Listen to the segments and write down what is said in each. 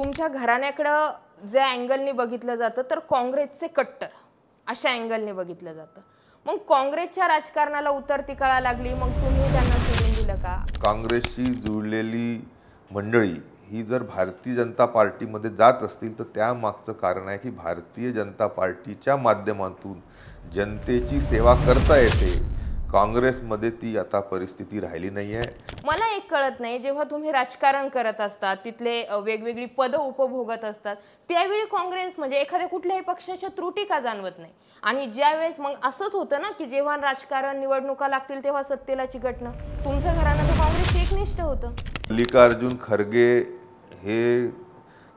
तुमच्या घराण्याकडं जे अँगलने बघितलं जातं तर काँग्रेसचे कट्टर अशा अँगलने बघितलं जातं। मग काँग्रेसच्या राजकारणाला उतरती कळा लागली, मग तुम्ही त्यांना सोडून दिलं का? काँग्रेसशी जुळलेली मंडळी ही जर भारतीय जनता पार्टीमध्ये जात असतील तर त्यामागचं कारण आहे की भारतीय जनता पार्टीच्या माध्यमातून जनतेची सेवा करता येते। काँग्रेसमध्ये ती आता परिस्थिती राहिली नाही आहे। मला एक कळत नाही, जेव्हा तुम्ही राजकारण करत असतात, तिथले वेगवेगळी पद उपभोगत असतात, त्यावेळी काँग्रेस म्हणजे एखाद्या कुठल्याही पक्षाच्या त्रुटी का जाणवत नाही? आणि ज्यावेळेस मग असंच होतं ना की जेव्हा राजकारण निवडणुका लागतील तेव्हा सत्तेला चिकटणं, तुमचं घराणं तर काँग्रेस एकनिष्ठ होतं। मल्लिकार्जुन खरगे हे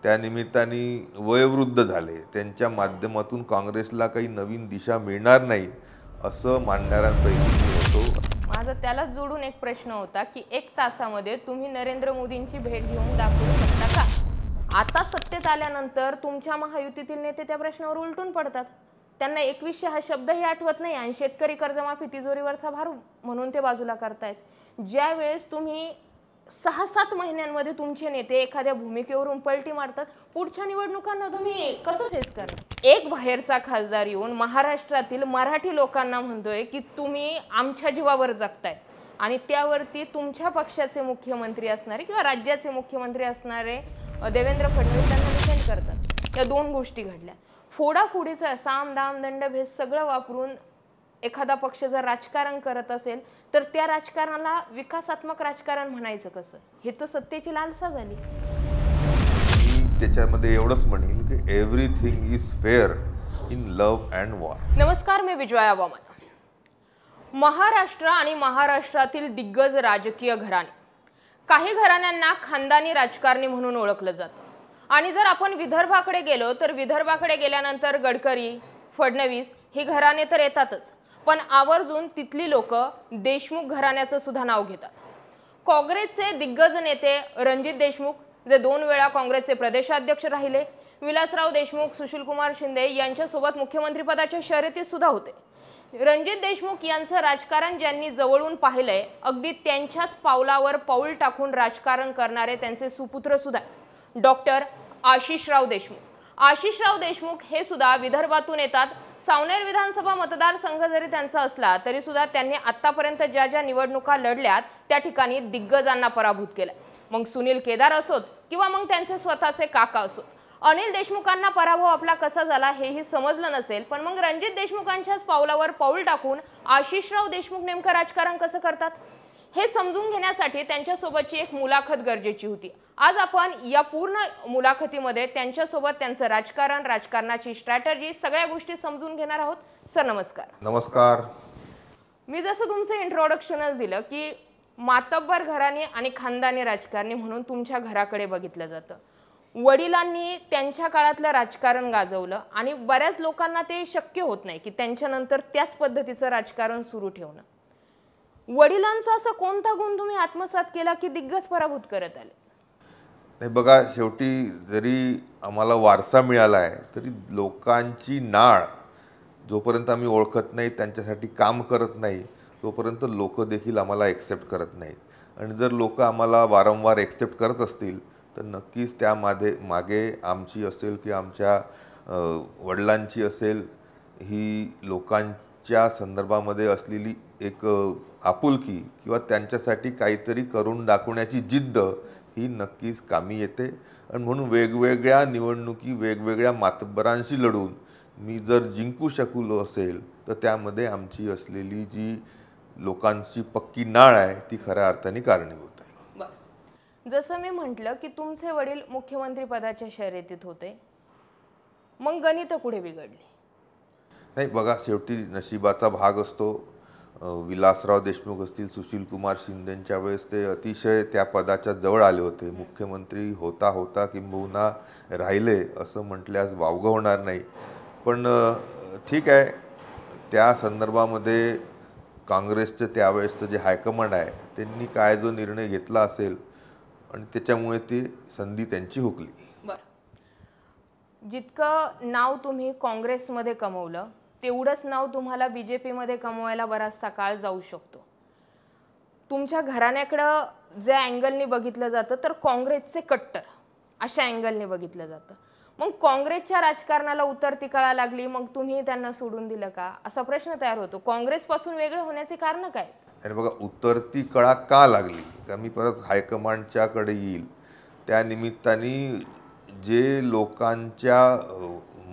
त्या निमित्ताने वयोवृद्ध झाले, त्यांच्या माध्यमातून काँग्रेसला काही नवीन दिशा मिळणार नाही असं मानणाऱ्यांपैकी मी होतो। माझा त्यालाच जोडून एक प्रश्न होता की 1 तासामध्ये तुम्ही नरेंद्र मोदींची भेट घेऊन दाखवू शकता का? आता सत्तेत आल्यानंतर तुमच्या महायुतीतील नेते त्या प्रश्नावर उलटून पडतात, त्यांना 2100 हा शब्दही आठवत नाही आणि शेतकरी कर्जमाफी तिजोरीवरचा भार म्हणून ते बाजूला करतायत। ज्यावेळेस तुम्ही 6-7 महिन्यांमध्ये तुमचे नेते एखाद्या भूमिकेवरून पलटी मारतात, पुढच्या निवडणुकांना तुम्ही कसं फेस करणार? एक बाहेरचा खासदार येऊन महाराष्ट्रातील मराठी लोकांना म्हणतोय की तुम्ही आमच्या जीवावर जगताय आणि त्यावरती तुमच्या पक्षाचे मुख्यमंत्री असणारे किंवा राज्याचे मुख्यमंत्री असणारे देवेंद्र फडणवीस त्यांना डिफेंड करतात। या 2 गोष्टी घडल्या। फोडाफोडीचं साम दाम दंड भेद सगळं वापरून एखादा पक्ष जर राजकारण करत असेल तर त्या राजकारणाला विकासात्मक राजकारण म्हणायचं कसं? हे तर सत्तेची लालसा झाली। मी त्याच्यामध्ये एवढंच म्हणेन की everything is fair in love and war. नमस्कार, मी विजया वामन। महाराष्ट्र आणि महाराष्ट्रातील दिग्गज राजकीय घराणे, काही घराण्यांना खानदानी राजकारणी म्हणून ओळखलं जातं आणि जर आपण विदर्भाकडे गेलो तर विदर्भाकडे गेल्यानंतर गडकरी, फडणवीस ही घराणे तर येतातच, पण आवर्जून तिथली लोक देशमुख घराण्याचं सुद्धा नाव घेतात। काँग्रेसचे दिग्गज नेते रणजित देशमुख, जे 2 वेळा काँग्रेसचे प्रदेशाध्यक्ष राहिले, विलासराव देशमुख, सुशीलकुमार शिंदे यांच्यासोबत मुख्यमंत्रीपदाच्या शर्यतीत सुद्धा होते। रणजित देशमुख यांचं राजकारण ज्यांनी जवळून पाहिलंय, अगदी त्यांच्याच पावलावर पाऊल टाकून राजकारण करणारे त्यांचे सुपुत्र सुद्धा डॉक्टर आशिषराव देशमुख। आशिषराव देशमुख हे सुद्धा विदर्भातून येतात। सावनेर विधानसभा मतदारसंघ जरी त्यांचा असला तरी सुद्धा त्यांनी आतापर्यंत ज्या ज्या निवडणुका लढल्यात त्या ठिकाणी दिग्गजांना पराभूत केलं। मग सुनील केदार असोत किंवा मग त्यांचे स्वतःचे काका असोत, अनिल देशमुखांना पराभव आपला कसा झाला हेही समजलं नसेल, पण मग रणजित देशमुखांच्याच पावलावर पाऊल टाकून आशिषराव देशमुख नेमकं राजकारण कसं करतात हे समजून घेण्यासाठी त्यांच्यासोबतची एक मुलाखत गरजेची होती। आज आपण या पूर्ण मुलाखतीमध्ये त्यांच्यासोबत त्यांचं राजकारण, राजकारणाची स्ट्रॅटेजी, सगळ्या गोष्टी समजून घेणार आहोत। सर नमस्कार। नमस्कार। मी जसं तुमचं इंट्रोडक्शनच दिलं की मातब्बर घराणे आणि खानदानी राजकारणी म्हणून तुमच्या घराकडे बघितलं जातं। वडिलांनी त्यांच्या काळातलं राजकारण गाजवलं आणि बऱ्याच लोकांना ते शक्य होत नाही की त्यांच्यानंतर त्याच पद्धतीचं राजकारण सुरू ठेवणं। वडिलांचा असा कोणता गुण तुम्ही आत्मसात केला की दिग्गज पराभूत करत आले? नाही बघा, शेवटी जरी आम्हाला वारसा मिळाला आहे तरी लोकांची नाळ जोपर्यंत आम्ही ओळखत नाही, त्यांच्यासाठी काम करत नाही, तोपर्यंत लोक देखील आम्हाला एक्सेप्ट करत नाहीत। आणि जर लोक आम्हाला वारंवार एक्सेप्ट करत असतील तर नक्कीच मागे आमची असेल की आमच्या वडिलांची असेल, ही लोकांच्या संदर्भामध्ये असलेली एक आपुलकी किंवा त्यांच्यासाठी काहीतरी करून दाखवण्याची जिद्द ही नक्कीच कामी येते। आणि म्हणून वेगवेगळ्या निवडणुकी वेगवेगळ्या मातब्बरांशी लढून मी जर जिंकू शकलो असेल तर त्यामध्ये आमची असलेली जी लोकांची पक्की नाळ आहे ती खऱ्या अर्थाने कारणीभूत आहे। जसं मी म्हटलं की तुमचे वडील मुख्यमंत्री पदाच्या शर्यतीत होते, मग गणित पुढे बिघडली? नाही बघा, शेवटी नशिबाचा भाग असतो। विलासराव देशमुख असतील, सुशीलकुमार शिंदेंच्या वेळेस ते अतिशय त्या पदाच्या जवळ आले होते। मुख्यमंत्री होता होता किंबहुना राहिले असं म्हटल्यास वावगं होणार नाही। पण ठीक आहे, त्या संदर्भामध्ये काँग्रेसचं त्यावेळेसचं जे हायकमांड आहे त्यांनी काय जो निर्णय घेतला असेल आणि त्याच्यामुळे ती संधी त्यांची हुकली। बरं, जितकं नाव तुम्ही काँग्रेसमध्ये कमवलं तेवढंच नाव तुम्हाला बीजेपीमध्ये कमवायला बराचसा काळ जाऊ शकतो। तुमच्या घराण्याकडं जे अँगलने बघितलं जातं तर काँग्रेसचे कट्टर अशा अँगलने बघितलं जातं. मग काँग्रेसच्या राजकारणाला उतरती कळा लागली, मग तुम्ही त्यांना सोडून दिलं का, असा प्रश्न तयार होतो. काँग्रेसपासून वेगळे होण्याचे कारण काय? आणि बघा, उतरती कळा का लागली का मी परत हायकमांडच्याकडे येईल. त्या निमित्ताने जे लोकांच्या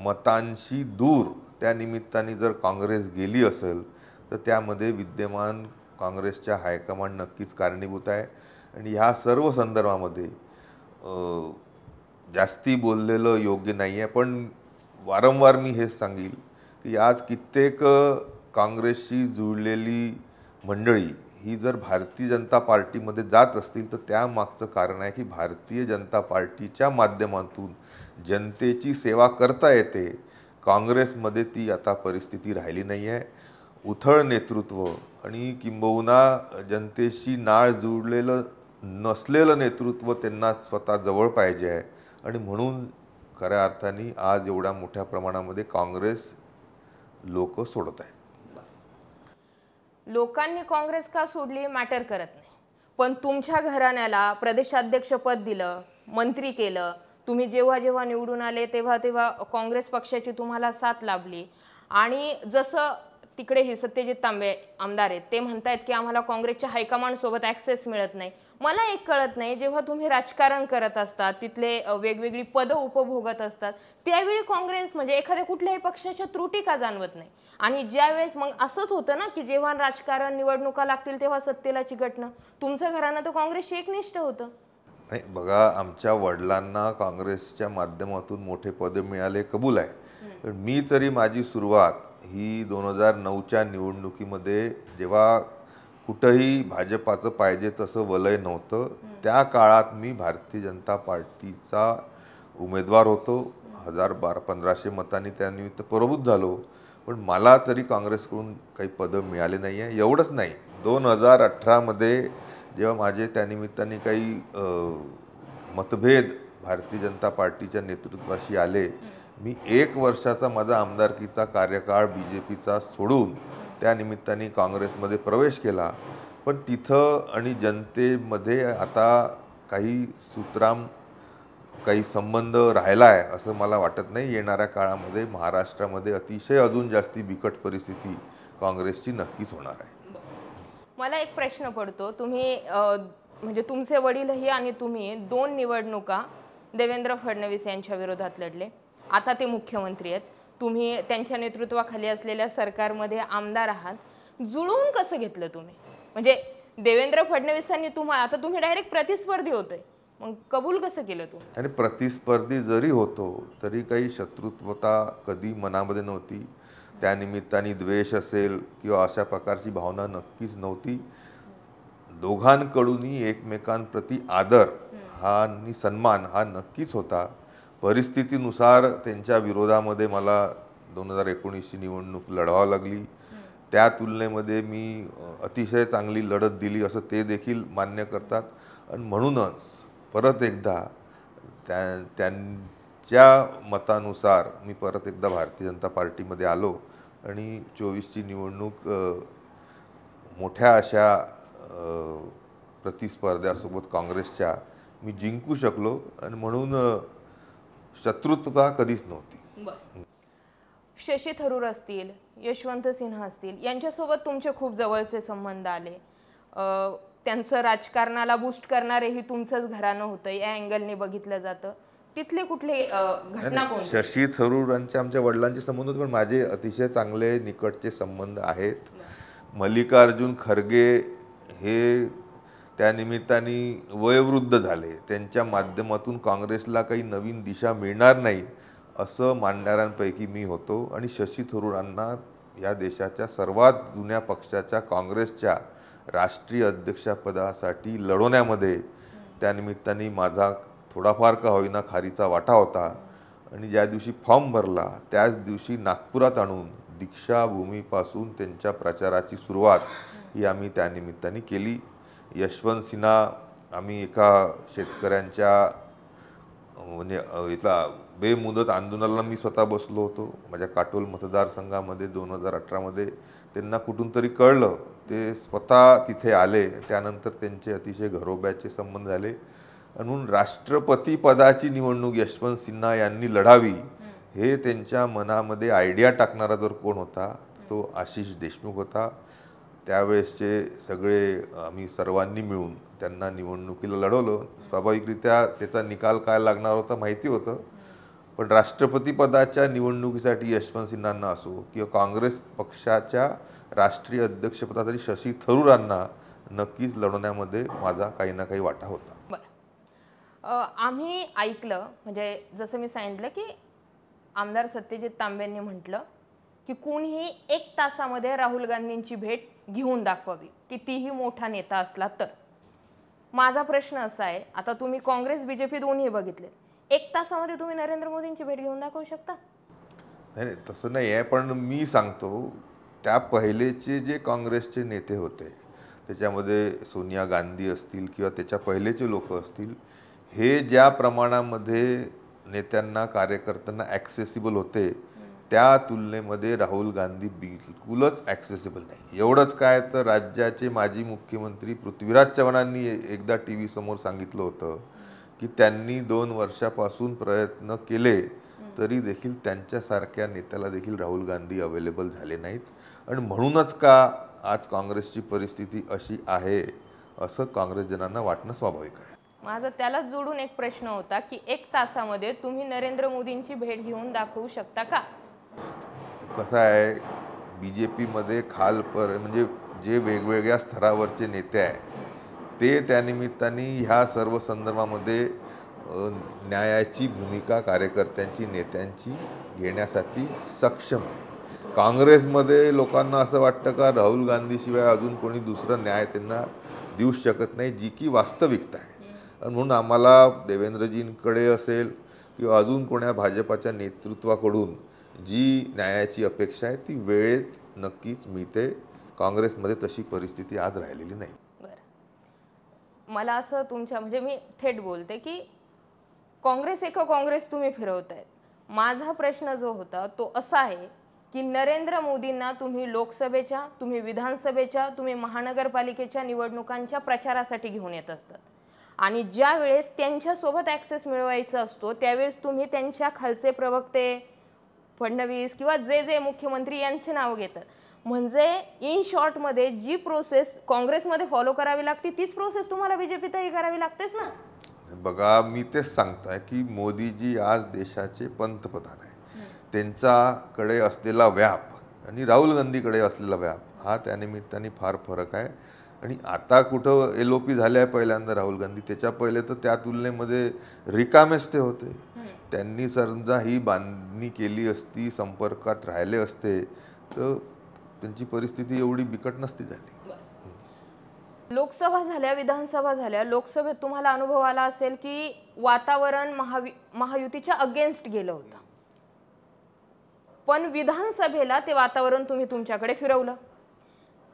मतांशी दूर त्या निमित्ताने जर काँग्रेस गेली असेल तर त्यामध्ये विद्यमान काँग्रेसच्या हायकमांड नक्कीच कारणीभूत आहे. आणि ह्या सर्व संदर्भामध्ये जास्ती बोललेलं योग्य नाही आहे. पण वारंवार मी हेच सांगेल की आज कित्येक काँग्रेसशी जुळलेली मंडळी ही जर भारतीय जनता पार्टीमध्ये जात असतील तर त्यामागचं कारण आहे की भारतीय जनता पार्टीच्या माध्यमातून जनतेची सेवा करता येते. काँग्रेसमध्ये ती आता परिस्थिती राहिली नाही आहे. उथळ नेतृत्व आणि किंबहुना जनतेशी नाळ जुळलेलं नसलेलं नेतृत्व त्यांना स्वतः जवळ पाहिजे आहे. आणि म्हणून खऱ्या अर्थाने आज एवढ्या मोठ्या प्रमाणामध्ये काँग्रेस लोक सोडत आहेत. लोकांनी काँग्रेस का सोडली मॅटर करत नाही, पण तुमच्या घराण्याला प्रदेशाध्यक्षपद दिलं, मंत्री केलं. तुम्ही जेव्हा जेव्हा निवडून आले तेव्हा तेव्हा काँग्रेस पक्षाची तुम्हाला साथ लाभली. आणि जसं तिकडे हे सत्यजित तांबे आमदार आहेत ते म्हणतायत की आम्हाला काँग्रेसच्या हायकमांड सोबत ॲक्सेस मिळत नाही. मला एक कळत नाही, जेव्हा तुम्ही राजकारण करत असतात, तिथले वेगवेगळी पदं उपभोगत असतात, त्यावेळी काँग्रेस म्हणजे एखाद्या कुठल्याही पक्षाच्या त्रुटी का जाणवत नाही? आणि ज्यावेळेस मग असंच होतं ना की जेव्हा राजकारण निवडणुका लागतील तेव्हा सत्तेला चिकटणं. तुमचं घराणं तर काँग्रेसशी एकनिष्ठ होतं. नाही बघा, आमच्या वडिलांना काँग्रेसच्या माध्यमातून मोठे पद मिळाले, कबूल आहे. पण मी तरी माझी सुरुवात ही 2009च्या निवडणुकीमध्ये, जेव्हा कुठंही भाजपाचं पाहिजे तसं वलय नव्हतं, त्या काळात मी भारतीय जनता पार्टीचा उमेदवार होतो. 1500 मतांनी त्यानिमित्त पराभूत झालो. पण मला तरी काँग्रेसकडून काही पदं मिळाले नाही आहे. एवढंच नाही, 2018मध्ये जेव्हा माझे त्यानिमित्ताने काही मतभेद भारतीय जनता पार्टीच्या नेतृत्वाशी आले, मी 1 वर्षाचा माझा आमदारकीचा कार्यकाळ BJPचा सोडून त्या निमित्ताने काँग्रेसमध्ये प्रवेश केला. पण तिथं आणि जनतेमध्ये आता काही सुतराम काही संबंध राहिला आहे असं मला वाटत नाही. येणाऱ्या काळामध्ये महाराष्ट्रामध्ये अतिशय अजून जास्ती बिकट परिस्थिती काँग्रेसची नक्कीच होणार आहे. मला एक प्रश्न पडतो, तुम्ही म्हणजे तुमचे वडीलही आणि तुम्ही 2 निवडणुका देवेंद्र फडणवीस यांच्या विरोधात लढले. आता ते मुख्यमंत्री आहेत, तुम्ही त्यांच्या नेतृत्वाखाली असलेल्या सरकारमध्ये आमदार आहात. जुळवून कसं घेतलं तुम्ही? म्हणजे देवेंद्र फडणवीसांनी तुम्हाला, आता तुम्ही डायरेक्ट प्रतिस्पर्धी होतोय, मग कबूल कसं केलं तुम्ही? आणि प्रतिस्पर्धी जरी होतो तरी काही शत्रुत्वता कधी मनामध्ये नव्हती. त्या निमित्ताने द्वेष असेल किंवा अशा प्रकारची भावना नक्कीच नव्हती. दोघांकडूनही एकमेकांप्रती आदर हा आणि सन्मान हा नक्कीच होता. परिस्थितीनुसार त्यांच्या विरोधामध्ये मला 2019ची निवडणूक लढवावी लागली. त्या तुलनेमध्ये मी अतिशय चांगली लढत दिली असं ते देखील मान्य करतात. आणि म्हणूनच परत एकदा त्यांच्या मतानुसार मी परत एकदा भारतीय जनता पार्टीमध्ये आलो आणि 24ची निवडणूक मोठ्या अशा प्रतिस्पर्ध्यासोबत काँग्रेसच्या मी जिंकू शकलो. आणि म्हणून शत्रुत्वता कधीच नव्हती. शशी थरूर असतील, यशवंत सिन्हा असतील, यांच्यासोबत तुमचे खूप जवळचे संबंध आले. त्यांचं राजकारणाला बूस्ट करणारेही तुमचंच घराणं होतं, या अँगलने बघितलं जातं. तिथले कुठले घटना कोणती? शशी थरूरांचे आमच्या वडिलांचे संबंध होते, पण माझे अतिशय चांगले निकटचे संबंध आहेत. मल्लिकार्जुन खरगे हे त्या निमित्ताने वयोवृद्ध झाले, त्यांच्या माध्यमातून काँग्रेसला काही नवीन दिशा मिळणार नाही असं मानणाऱ्यांपैकी मी होतो. आणि शशी थरूरांना या देशाच्या सर्वात जुन्या पक्षाच्या काँग्रेसच्या राष्ट्रीय अध्यक्षपदासाठी लढवण्यामध्ये त्या निमित्ताने माझा थोडाफार का होईना खारीचा वाटा होता. आणि ज्या दिवशी फॉर्म भरला त्याच दिवशी नागपुरात आणून दीक्षाभूमीपासून त्यांच्या प्रचाराची सुरुवात ही आम्ही त्या निमित्ताने केली. यशवंत सिन्हा, आम्ही एका शेतकऱ्यांच्या म्हणजे इथला बेमुदत आंदोलनाला मी स्वतः बसलो होतो माझ्या काटोल मतदारसंघामध्ये 2018मध्ये. त्यांना कुठून तरी कळलं, ते स्वतः तिथे आले. त्यानंतर त्यांचे अतिशय घरोब्याचे संबंध झाले. आणि म्हणून राष्ट्रपती पदाची निवडणूक यशवंत सिन्हा यांनी लढावी हे त्यांच्या मनामध्ये आयडिया टाकणारा जर कोण होता तो आशिष देशमुख होता. त्यावेळेसचे सगळे आम्ही सर्वांनी मिळून त्यांना निवडणुकीला लढवलं. स्वाभाविकरित्या त्याचा निकाल काय लागणार होता माहिती होतं, पण राष्ट्रपती पदाच्या निवडणुकीसाठी यशवंत सिन्हांना असो किंवा काँग्रेस पक्षाच्या राष्ट्रीय अध्यक्षपदासाठी शशी थरूरांना नक्कीच लढवण्यामध्ये माझा काही ना काही वाटा होता. बरं, आम्ही ऐकलं म्हणजे जसं मी सांगितलं की आमदार सत्यजित तांबेंनी म्हटलं की कोणीही 1 तासामध्ये राहुल गांधींची भेट घेऊन दाखवावी, कितीही मोठा नेता असला तर. माझा प्रश्न असा आहे, आता तुम्ही काँग्रेस बीजेपी दोन्ही बघितले, 1 तासामध्ये तुम्ही नरेंद्र मोदींची भेट घेऊन दाखवू शकता? नाही, तसं नाही आहे. पण मी सांगतो, त्या पहिलेचे जे काँग्रेसचे नेते होते त्याच्यामध्ये सोनिया गांधी असतील किंवा त्याच्या पहिलेचे लोक असतील, हे ज्या प्रमाणामध्ये नेत्यांना कार्यकर्त्यांना ॲक्सेसिबल होते त्या तुलनेमध्ये राहुल गांधी बिलकुलच ॲक्सेसिबल नाही. एवढंच काय तर राज्याचे माजी मुख्यमंत्री पृथ्वीराज चव्हाणांनी एकदा टी व्ही समोर सांगितलं होतं की त्यांनी 2 वर्षापासून प्रयत्न केले तरी देखील त्यांच्यासारख्या नेत्याला देखील राहुल गांधी अवेलेबल झाले नाहीत. आणि म्हणूनच का आज काँग्रेसची परिस्थिती अशी आहे असं काँग्रेसजनांना वाटणं स्वाभाविक आहे. माझा त्यालाच जोडून एक प्रश्न होता की 1 तासामध्ये तुम्ही नरेंद्र मोदींची भेट घेऊन दाखवू शकता का? कसं आहे, BJPमध्ये म्हणजे जे वेगवेगळ्या स्तरावरचे नेते आहेत ते त्यानिमित्ताने ह्या सर्व संदर्भामध्ये न्यायाची भूमिका कार्यकर्त्यांची नेत्यांची घेण्यासाठी सक्षम आहे. काँग्रेसमध्ये लोकांना असं वाटतं का राहुल गांधीशिवाय अजून कोणी दुसरं न्याय त्यांना देऊ शकत नाही, जी की वास्तविकता आहे. आणि म्हणून आम्हाला देवेंद्रजींकडे असेल किंवा अजून कोण्या भाजपाच्या नेतृत्वाकडून जी न्यायाची अपेक्षा आहे ती वेळेत नक्कीच मिळते. काँग्रेसमध्ये तशी परिस्थिती आज राहिलेली नाही. बरं, मला असं तुमच्या म्हणजे मी थेट बोलते की काँग्रेस तुम्ही फिरवतायत. माझा प्रश्न जो होता तो असा आहे की नरेंद्र मोदींना तुम्ही लोकसभेच्या, तुम्ही विधानसभेच्या, तुम्ही महानगरपालिकेच्या निवडणुकांच्या प्रचारासाठी घेऊन येत असतात आणि ज्या वेळेस त्यांच्यासोबत ॲक्सेस मिळवायचा असतो त्यावेळेस तुम्ही त्यांच्या खालचे प्रवक्ते फडणवीस किंवा जे मुख्यमंत्री यांचे नाव घेतात. म्हणजे इन शॉर्टमध्ये जी प्रोसेस काँग्रेसमध्ये फॉलो करावी लागते तीच प्रोसेस तुम्हाला बीजेपीतही करावी लागतेच ना. बघा, मी तेच सांगतोय की मोदीजी आज देशाचे पंतप्रधान आहे. त्यांच्याकडे असलेला व्याप आणि राहुल गांधीकडे असलेला व्याप हा त्यानिमित्ताने फार फरक आहे. आणि आता कुठं LOP झाले आहे पहिल्यांदा राहुल गांधी, त्याच्या पहिले तर त्या तुलनेमध्ये रिकामेच ते होते. त्यांनी समजा ही बांधणी केली असती, संपर्कात राहिले असते तर त्यांची परिस्थिती एवढी बिकट नसती झाली. लोकसभा झाल्या, विधानसभा झाल्या. लोकसभेत तुम्हाला अनुभव आला असेल की वातावरण महायुतीच्या अगेन्स्ट गेलं होतं, पण विधानसभेला ते वातावरण तुम्ही तुमच्याकडे फिरवलं.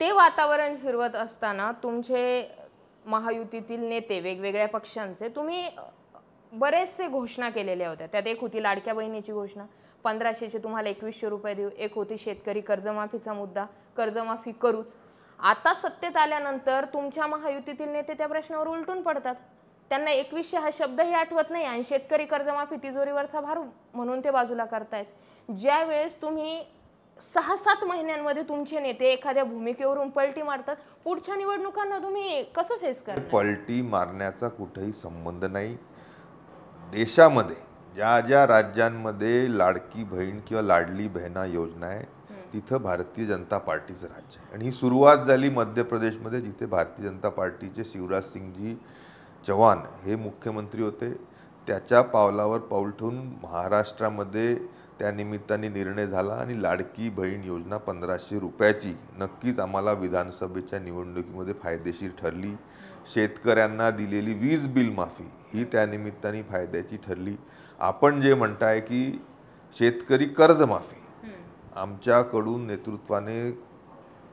ते वातावरण फिरवत असताना तुमचे महायुतीतील नेते वेगवेगळ्या पक्षांचे तुम्ही बरेचसे घोषणा केलेल्या होत्या. त्यात एक होती लाडक्या बहिणीची घोषणा, 1500चे तुम्हाला 2100 रुपये देऊ. एक होती शेतकरी कर्जमाफीचा मुद्दा, कर्जमाफी करूच. आता सत्तेत आल्यानंतर तुमच्या महायुतीतील नेते त्या प्रश्नावर उलटून पडतात. त्यांना 2100 हा शब्दही आठवत नाही आणि शेतकरी कर्जमाफी तिजोरीवरचा भार म्हणून ते बाजूला करतायत. ज्या वेळेस तुम्ही 6-7 महिन्यांमध्ये तुमचे नेते एखाद्या भूमिकेवरून पलटी मारतात, पुढच्या निवडणुकांना तुम्ही कसं फेस करता? पलटी मारण्याचा कुठेही संबंध नाही. देशामध्ये ज्या ज्या राज्यांमध्ये लाडकी बहीण किंवा लाडली बहिणा योजना आहे तिथं भारतीय जनता पार्टीचं राज्य आहे. आणि ही सुरुवात झाली मध्य प्रदेशमध्ये, जिथे भारतीय जनता पार्टीचे शिवराज सिंगजी चौहान हे मुख्यमंत्री होते. त्याच्या पावलावर पाऊल ठेवून महाराष्ट्रामध्ये त्यानिमित्ताने निर्णय झाला आणि लाडकी बहीण योजना 1500 रुपयाची नक्कीच आम्हाला विधानसभेच्या निवडणुकीमध्ये फायदेशीर ठरली. शेतकऱ्यांना दिलेली वीज बिल माफी ही त्यानिमित्ताने फायद्याची ठरली. आपण जे म्हणताय की शेतकरी कर्जमाफी, आमच्याकडून नेतृत्वाने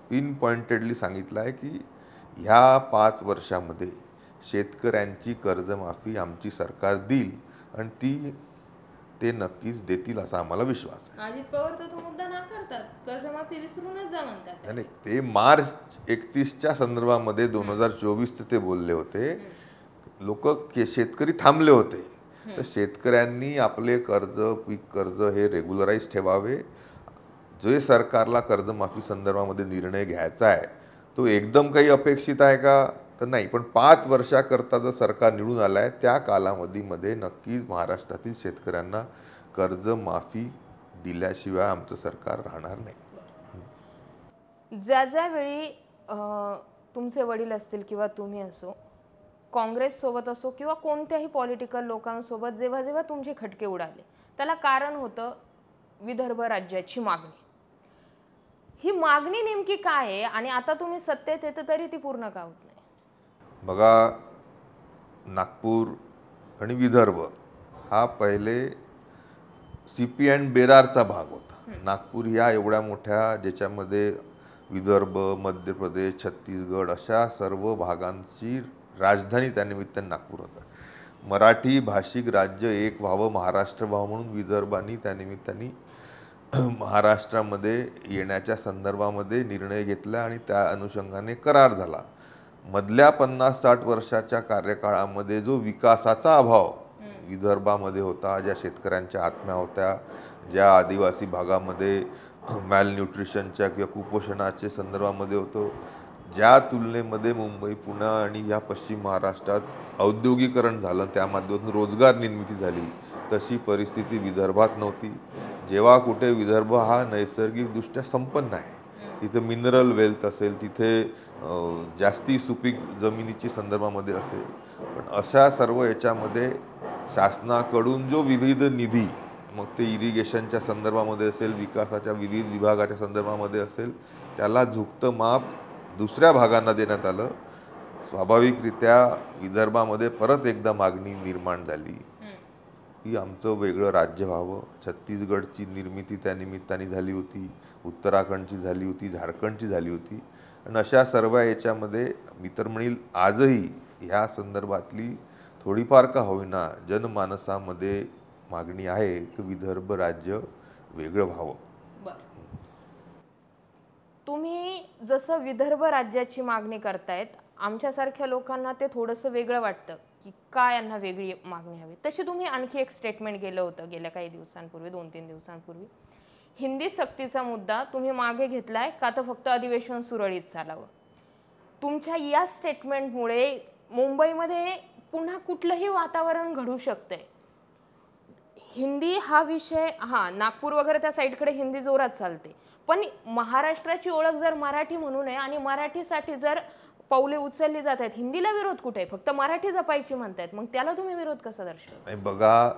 पिन पॉइंटेडली सांगितलं आहे की ह्या 5 वर्षामध्ये शेतकऱ्यांची कर्जमाफी आमची सरकार देईल आणि ते नक्कीच देतील असा आम्हाला विश्वास आहे. अजित पवार तर तो मुद्दा नाकारतात, कर्जमाफी विसरूनच जा म्हणतात. नाही, ते मार्च 31च्या संदर्भामध्ये 2024 ते बोलले होते. लोक शेतकरी थांबले होते, तर शेतकऱ्यांनी आपले कर्ज, पीक कर्ज हे रेग्युलराईज ठेवावे. जे सरकारला कर्जमाफी संदर्भामध्ये निर्णय घ्यायचा आहे तो एकदम काही अपेक्षित आहे का, तर नाही. पण 5 वर्षाकरता जर सरकार निवडून आलं आहे त्या कालावधीमध्ये नक्कीच महाराष्ट्रातील शेतकऱ्यांना कर्जमाफी दिल्याशिवाय आमचं सरकार राहणार नाही. ज्या ज्या वेळी तुमचे वडील असतील किंवा तुम्ही असो, काँग्रेस सोबत असो किंवा कोणत्याही पॉलिटिकल लोकांसोबत जेव्हा जेव्हा तुमचे खटके उडाले, त्याला कारण होतं विदर्भ राज्याची मागणी. ही मागणी नेमकी काय आहे आणि आता तुम्ही सत्तेत येते तरी ती पूर्ण का होत नाही? बघा, नागपूर आणि विदर्भ हा पहिले CP अँड बेरारचा भाग होता. नागपूर या एवढ्या मोठ्या, ज्याच्यामध्ये विदर्भ, मध्य प्रदेश, छत्तीसगड अशा सर्व भागांची राजधानी त्यानिमित्ताने नागपूर होता. मराठी भाषिक राज्य एक व्हावं, महाराष्ट्र व्हावं म्हणून विदर्भांनी त्यानिमित्ताने महाराष्ट्रामध्ये येण्याच्या संदर्भामध्ये निर्णय घेतला आणि त्या अनुषंगाने करार झाला. मधल्या 50-60 वर्षाच्या कार्यकाळामध्ये जो विकासाचा अभाव विदर्भामध्ये होता, ज्या शेतकऱ्यांच्या आत्महत्या होत्या, ज्या आदिवासी भागामध्ये मॅलन्यूट्रिशनच्या किंवा कुपोषणाच्या संदर्भामध्ये होतो, ज्या तुलनेमध्ये मुंबई, पुणे आणि या पश्चिम महाराष्ट्रात औद्योगिकरण झालं, त्या माध्यमातून रोजगार निर्मिती झाली, तशी परिस्थिती विदर्भात नव्हती. जेव्हा कुठे विदर्भ हा नैसर्गिकदृष्ट्या संपन्न आहे, तिथे मिनरल वेल्थ असेल, तिथे जास्ती सुपीक जमिनीची संदर्भामध्ये असेल, पण अशा सर्व याच्यामध्ये शासनाकडून जो विविध निधी, मग ते इरिगेशनच्या संदर्भामध्ये असेल, विकासाच्या विविध विभागाच्या संदर्भामध्ये असेल, त्याला झुकतं माप दुसऱ्या भागांना देण्यात आलं. स्वाभाविकरित्या विदर्भामध्ये परत एकदा मागणी निर्माण झाली की आमचं वेगळं राज्य व्हावं. छत्तीसगडची निर्मिती त्या निमित्ताने झाली होती, उत्तराखंडची झाली होती, झारखंडची झाली होती. आणि अशा सर्व याच्यामध्ये मी तर म्हणेल आजही ह्या संदर्भातली थोडीफार का होईना जनमानसामध्ये मागणी आहे की विदर्भ राज्य वेगळं व्हावं. तुम्ही जसं विदर्भ राज्याची मागणी करतायत, आमच्यासारख्या लोकांना ते थोडंसं वेगळं वाटतं की का यांना वेगळी मागणी हवी. तशी तुम्ही आणखी एक स्टेटमेंट केलं होतं गेल्या काही दिवसांपूर्वी, 2-3 दिवसांपूर्वी. हिंदी सक्तीचा मुद्दा तुम्ही मागे घेतलाय का तर फक्त अधिवेशन सुरळीत चालावं. तुमच्या या स्टेटमेंटमुळे मुंबईमध्ये पुन्हा कुठलंही वातावरण घडू शकतंय. हिंदी हा विषय, नागपूर वगैरे त्या साईडकडे हिंदी जोरात चालते, पण महाराष्ट्राची ओळख जर मराठी म्हणून आहे आणि मराठीसाठी जर पावले उचलली जात आहेत, हिंदीला विरोध कुठे आहे? फक्त मराठी जपायची म्हणतायत, मग त्याला तुम्ही विरोध कसा दर्शवता? बघा,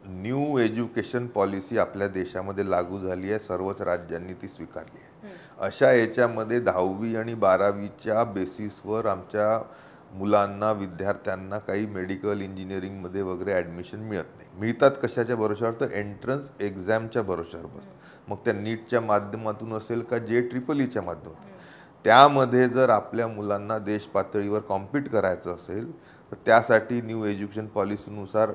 न्यू एज्युकेशन पॉलिसी आपल्या देशामध्ये लागू झाली आहे, सर्वच राज्यांनी ती स्वीकारली आहे. अशा याच्यामध्ये 10वी आणि 12वीच्या बेसिसवर आमच्या मुलांना, विद्यार्थ्यांना काही मेडिकल इंजिनिअरिंगमध्ये वगैरे ॲडमिशन मिळत नाही. मिळतात कशाच्या भरोशावर? तर एंट्रन्स एक्झामच्या भरोशावर. मग त्या नीटच्या माध्यमातून असेल का JEEच्या माध्यमातून. त्यामध्ये जर आपल्या मुलांना देश पातळीवर कॉम्पीट करायचं असेल तर त्यासाठी न्यू एज्युकेशन पॉलिसीनुसार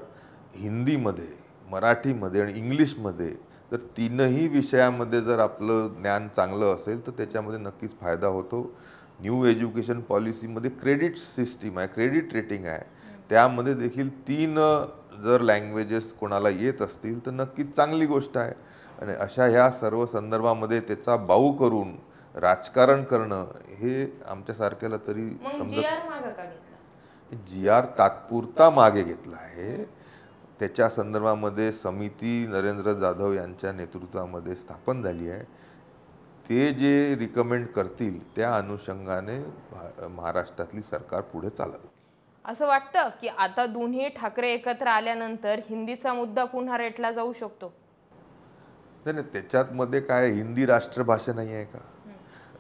हिंदीमध्ये, मराठीमध्ये आणि इंग्लिशमध्ये तर तीनही विषयामध्ये जर आपलं ज्ञान चांगलं असेल तर त्याच्यामध्ये नक्कीच फायदा होतो. न्यू एज्युकेशन पॉलिसीमध्ये क्रेडिट सिस्टीम आहे, क्रेडिट रेटिंग आहे, त्यामध्ये देखील 3 जर लँग्वेजेस कोणाला येत असतील तर नक्कीच चांगली गोष्ट आहे. आणि अशा ह्या सर्व संदर्भामध्ये त्याचा बाऊ करून राजकारण करणं हे आमच्यासारख्याला तरी समजत. GR तात्पुरता मागे घेतला आहे. त्याच्या संदर्भामध्ये समिती नरेंद्र जाधव यांच्या नेतृत्वामध्ये स्थापन झाली आहे. ते जे रिकमेंड करतील त्या अनुषंगाने महाराष्ट्रातली सरकार पुढे चालतं. असं वाटतं की आता दोन्ही ठाकरे एकत्र आल्यानंतर हिंदीचा मुद्दा पुन्हा रेटला जाऊ शकतो? नाही, त्याच्यात मध्ये काय हिंदी राष्ट्रभाषा नाही आहे का?